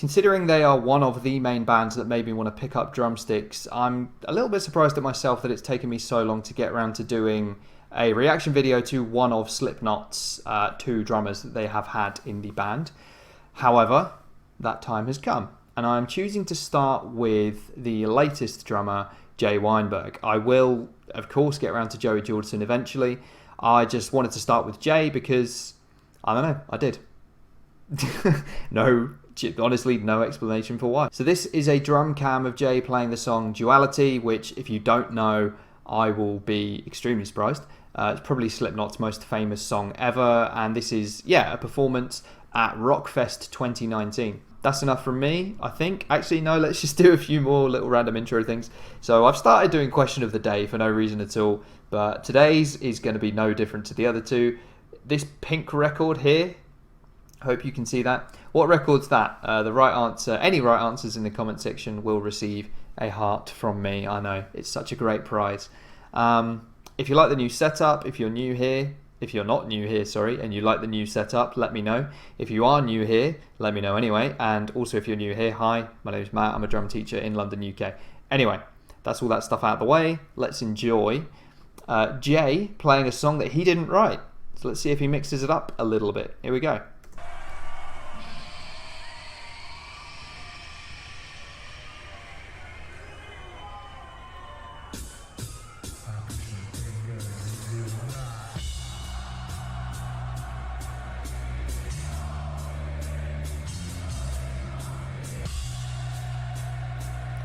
considering they are one of the main bands that made me want to pick up drumsticks, I'm a little bit surprised at myself that it's taken me so long to get around to doing a reaction video to one of Slipknot's 2 drummers that they have had in the band. However, that time has come, and I'm choosing to start with the latest drummer, Jay Weinberg. I will, of course, get around to Joey Jordison eventually. I just wanted to start with Jay because, I don't know, I did. Honestly, no explanation for why. So this is a drum cam of Jay playing the song Duality, which, if you don't know, I will be extremely surprised. It's probably Slipknot's most famous song ever, and this is, a performance at Rockfest 2019. That's enough from me, I think. Actually, no, let's just do a few more little random intro things. So I've started doing question of the day for no reason at all, but today's is going to be no different to the other two. This pink record here, I hope you can see that. What record's that? The right answer, any right answers in the comment section will receive a heart from me. I know, it's such a great prize. If you like the new setup, if you're new here, if you're not new here, sorry, and you like the new setup, let me know. If you are new here, let me know anyway. And also if you're new here, hi, my name is Matt. I'm a drum teacher in London, UK. Anyway, that's all that stuff out of the way. Let's enjoy Jay playing a song that he didn't write. So let's see if he mixes it up a little bit. Here we go.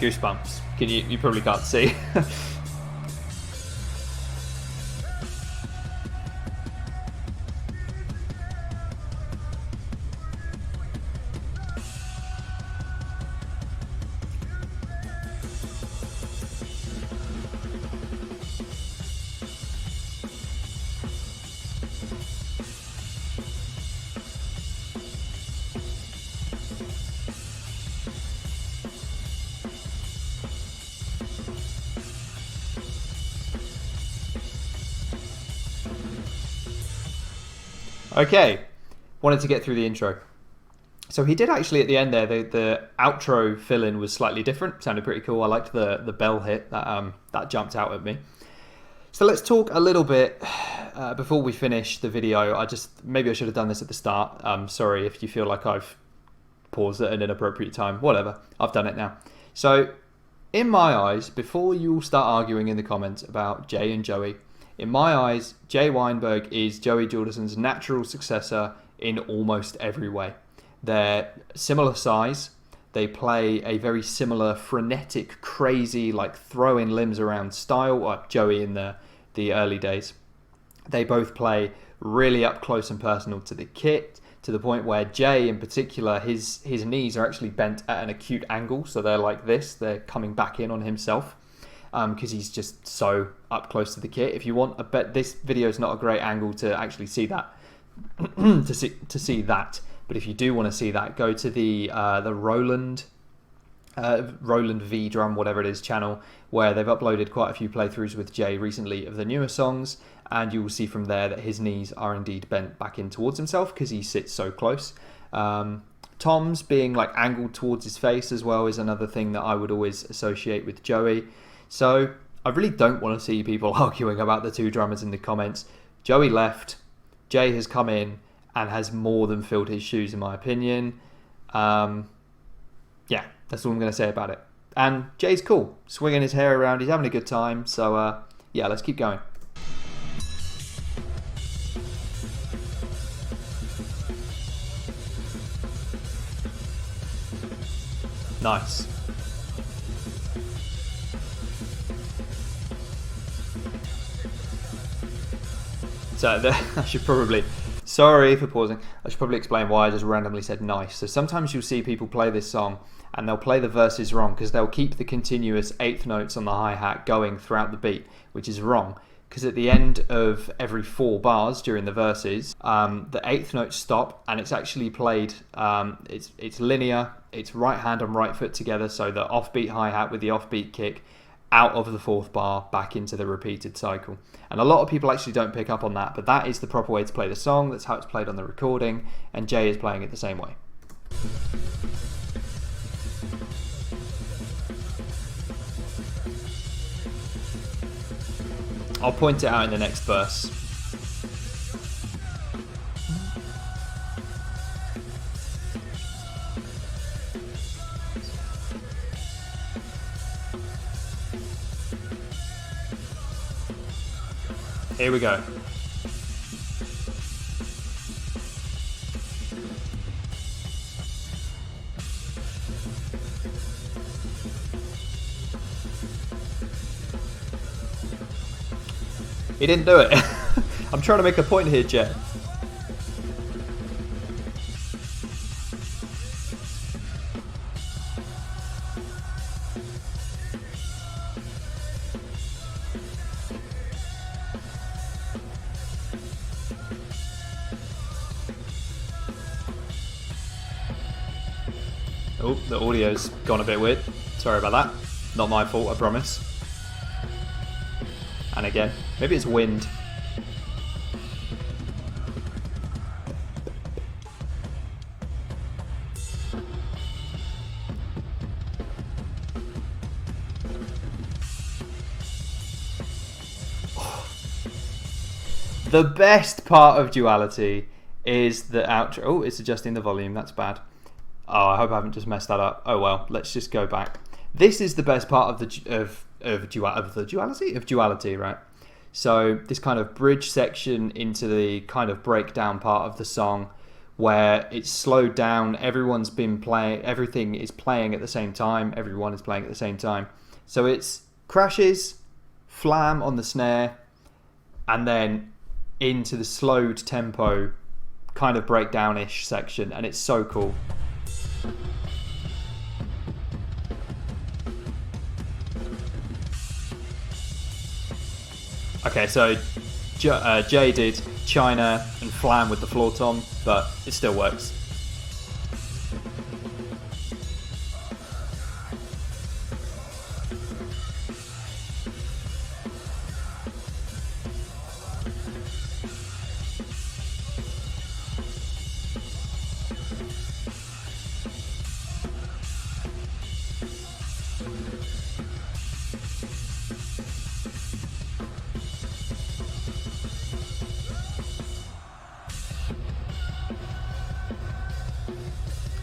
Goosebumps. You probably can't see. Okay, wanted to get through the intro. So he did actually at the end there, the outro fill-in was slightly different, sounded pretty cool. I liked the bell hit, that jumped out at me. So let's talk a little bit before we finish the video. Maybe I should have done this at the start. Sorry if you feel like I've paused at an inappropriate time, whatever, I've done it now. So in my eyes, before you all start arguing in the comments about Jay and Joey, in my eyes, Jay Weinberg is Joey Jordison's natural successor in almost every way. They're similar size. They play a very similar frenetic, crazy, like throwing limbs around style, like Joey in the early days. They both play really up close and personal to the kit, to the point where Jay in particular, his knees are actually bent at an acute angle. So they're like this, they're coming back in on himself. Because he's just so up close to the kit. If you want a bet, this video is not a great angle to actually see that. to see that, but if you do want to see that, go to the Roland V Drum, whatever it is, channel, where they've uploaded quite a few playthroughs with Jay recently of the newer songs, and you will see from there that his knees are indeed bent back in towards himself because he sits so close. Tom's being like angled towards his face as well is another thing that I would always associate with Joey. So I really don't want to see people arguing about the two drummers in the comments. Joey left, Jay has come in and has more than filled his shoes in my opinion. Yeah, that's all I'm going to say about it. And Jay's cool, swinging his hair around, he's having a good time. So yeah, let's keep going. Nice. So I should probably, sorry for pausing, I should probably explain why I just randomly said nice. So sometimes you'll see people play this song and they'll play the verses wrong because they'll keep the continuous eighth notes on the hi-hat going throughout the beat, which is wrong. Because at the end of every 4 bars during the verses, the eighth notes stop and it's actually played, it's linear, it's right hand and right foot together, so the offbeat hi-hat with the offbeat kick, out of the 4th bar, back into the repeated cycle. And a lot of people actually don't pick up on that, but that is the proper way to play the song. That's how it's played on the recording, and Jay is playing it the same way. I'll point it out in the next verse. Here we go. He didn't do it. I'm trying to make a point here, Jay. Oh, the audio's gone a bit weird. Sorry about that. Not my fault, I promise. And again, maybe it's wind. The best part of Duality is the outro. Oh, it's adjusting the volume. That's bad. Oh, I hope I haven't just messed that up. Oh well, let's just go back. This is the best part of Duality, right? So this kind of bridge section into the kind of breakdown part of the song, where it's slowed down. Everything is playing at the same time. Everyone is playing at the same time. So it's crashes, flam on the snare, and then into the slowed tempo kind of breakdown-ish section, and it's so cool. Okay, so Jay did China and Flam with the floor tom, but it still works.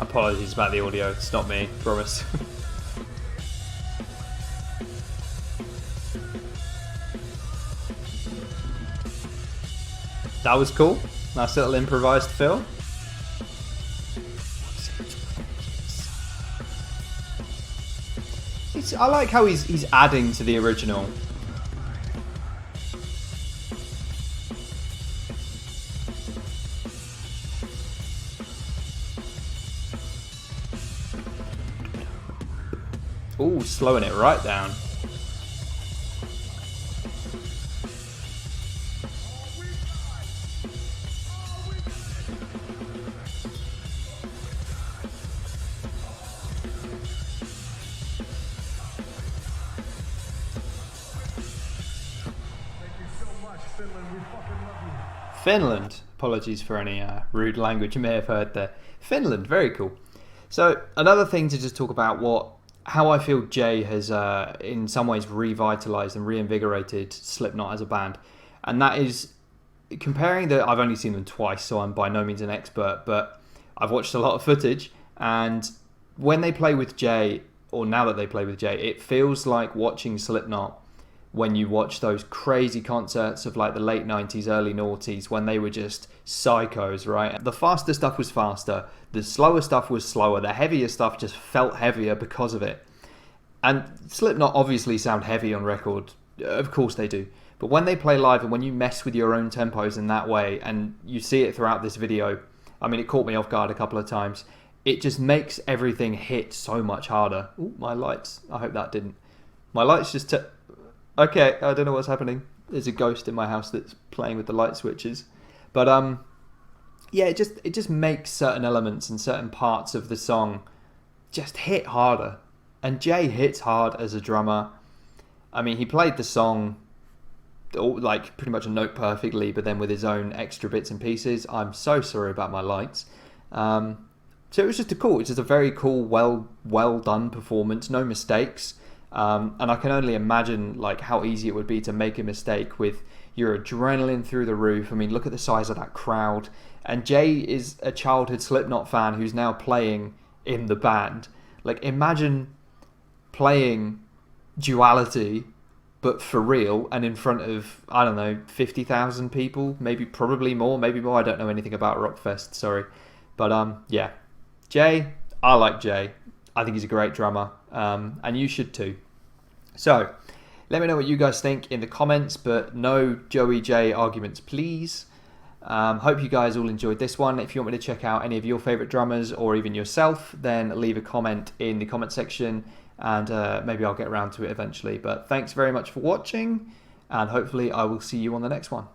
Apologies about the audio, it's not me, promise. That was cool. Nice little improvised fill. I like how he's adding to the original. Ooh, slowing it right down. Finland. Apologies for any rude language you may have heard there. Finland, very cool. So another thing to just talk about how I feel Jay has in some ways revitalized and reinvigorated Slipknot as a band, and that is comparing I've only seen them twice, so I'm by no means an expert, but I've watched a lot of footage, and when they play with Jay, or now that they play with Jay, it feels like watching Slipknot when you watch those crazy concerts of like the late 90s, early noughties, when they were just psychos, right? The faster stuff was faster, the slower stuff was slower, the heavier stuff just felt heavier because of it. And Slipknot obviously sound heavy on record, of course they do. But when they play live and when you mess with your own tempos in that way, and you see it throughout this video, I mean, it caught me off guard a couple of times, it just makes everything hit so much harder. Ooh, my lights, I hope that didn't. My lights just... Okay, I don't know what's happening. There's a ghost in my house that's playing with the light switches. But yeah, it just makes certain elements and certain parts of the song just hit harder. And Jay hits hard as a drummer. I mean, he played the song like pretty much a note perfectly, but then with his own extra bits and pieces. I'm so sorry about my lights. So it was just a very cool, well done performance. No mistakes. And I can only imagine like how easy it would be to make a mistake with your adrenaline through the roof. I mean, look at the size of that crowd. And Jay is a childhood Slipknot fan who's now playing in the band. Like, imagine playing Duality, but for real, and in front of, I don't know, 50,000 people, maybe, probably more, maybe more. I don't know anything about Rockfest, sorry. But yeah, Jay, I like Jay. I think he's a great drummer, and you should too. So, let me know what you guys think in the comments, but no Joey J arguments, please. Hope you guys all enjoyed this one. If you want me to check out any of your favourite drummers or even yourself, then leave a comment in the comment section, and maybe I'll get around to it eventually. But thanks very much for watching, and hopefully I will see you on the next one.